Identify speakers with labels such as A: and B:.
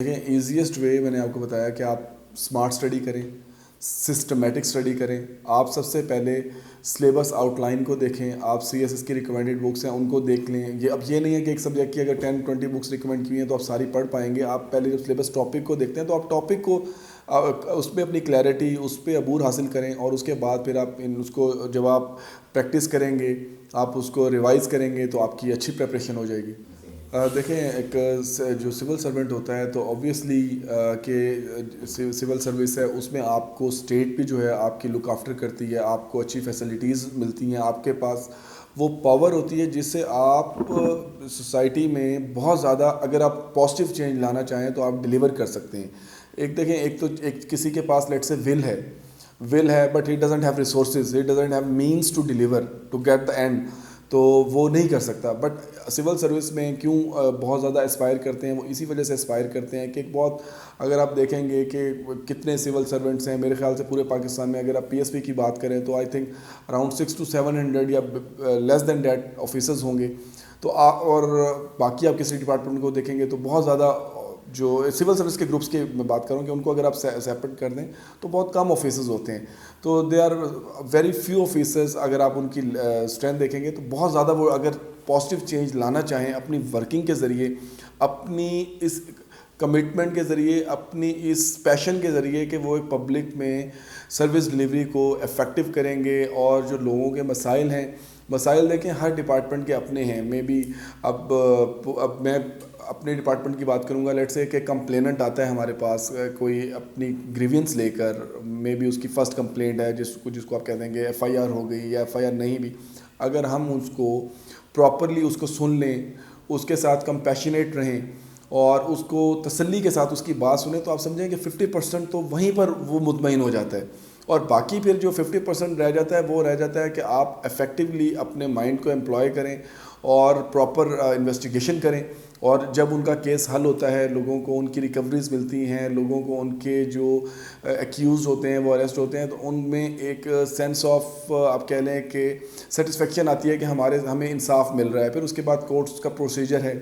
A: دیکھیں easiest way میں نے آپ کو بتایا کہ آپ اسمارٹ اسٹڈی کریں، سسٹمیٹک اسٹڈی کریں. آپ سب سے پہلے سلیبس آؤٹ لائن کو دیکھیں. آپ سی ایس ایس کی ریکمینڈیڈ بکس ہیں ان کو دیکھ لیں. یہ نہیں ہے کہ ایک سبجیکٹ کی اگر 10-20 بکس ریکمینڈ کی ہیں تو آپ ساری پڑھ پائیں گے. آپ پہلے جب سلیبس ٹاپک کو دیکھتے ہیں تو آپ ٹاپک کو اس پہ اپنی کلیئرٹی، اس پہ عبور حاصل کریں، اور اس کے بعد پھر آپ اس کو جب آپ پریکٹس کریں گے، آپ اس کو ریوائز کریں گے تو آپ کی اچھی پریپریشن ہو جائے گی. دیکھیں ایک جو سول سرونٹ ہوتا ہے تو اوبویسلی کہ سول سروس ہے، اس میں آپ کو اسٹیٹ بھی جو ہے آپ کی لک آفٹر کرتی ہے، آپ کو اچھی فیسلٹیز ملتی ہیں، آپ کے پاس وہ پاور ہوتی ہے جس سے آپ سوسائٹی میں بہت زیادہ اگر آپ پازیٹیو چینج لانا چاہیں تو آپ ڈیلیور کر سکتے ہیں. ایک دیکھیں، ایک کسی کے پاس لیٹ سے ول ہے but he doesn't have resources, he doesn't have means to deliver to get the end, تو وہ نہیں کر سکتا. بٹ سول سروس میں کیوں بہت زیادہ اسپائر کرتے ہیں؟ وہ اسی وجہ سے اسپائر کرتے ہیں کہ ایک بہت، اگر آپ دیکھیں گے کہ کتنے سول سرونٹس ہیں میرے خیال سے پورے پاکستان میں، اگر آپ پی ایس پی کی بات کریں تو آئی تھنک اراؤنڈ 600-700 یا لیس دین دیٹ آفیسرز ہوں گے. تو اور باقی آپ کسی ڈپارٹمنٹ کو دیکھیں گے تو بہت زیادہ جو سول سروس کے گروپس کی میں بات کروں کہ ان کو اگر آپ سیپریٹ کر دیں تو بہت کم آفیسرز ہوتے ہیں. تو they are very few officers. اگر آپ ان کی اسٹرینتھ دیکھیں گے تو بہت زیادہ وہ اگر پازیٹیو چینج لانا چاہیں اپنی ورکنگ کے ذریعے، اپنی اس کمٹمنٹ کے ذریعے، اپنی اس پیشن کے ذریعے کہ وہ ایک پبلک میں سروس ڈلیوری کو افیکٹو کریں گے، اور جو لوگوں کے مسائل دیکھیں ہر ڈپارٹمنٹ کے اپنے ہیں. مے بی اب میں اپنے ڈپارٹمنٹ کی بات کروں گا. لیٹ سے کہ کمپلیننٹ آتا ہے ہمارے پاس کوئی اپنی گریوینس لے کر، مے بی اس کی فرسٹ کمپلینٹ ہے جس کو آپ کہہ دیں گے ایف آئی آر ہو گئی یا ایف آئی آر نہیں بھی. اگر ہم اس کو پراپرلی اس کو سن لیں، اس کے ساتھ کمپیشنیٹ رہیں اور اس کو تسلی کے ساتھ اس کی بات سنیں تو آپ سمجھیں کہ 50% تو وہیں پر وہ مطمئن ہو جاتا ہے. اور باقی پھر جو 50% رہ جاتا ہے وہ رہ جاتا ہے کہ آپ افیکٹولی اپنے مائنڈ کو امپلوائے کریں اور پراپر انویسٹیگیشن کریں. اور جب ان کا کیس حل ہوتا ہے، لوگوں کو ان کی ریکوریز ملتی ہیں، لوگوں کو ان کے جو ایکیوز ہوتے ہیں وہ اریسٹ ہوتے ہیں، تو ان میں ایک سینس آف آپ کہہ لیں کہ سیٹسفیکشن آتی ہے کہ ہمیں انصاف مل رہا ہے. پھر اس کے بعد کورٹس کا پروسیجر ہے.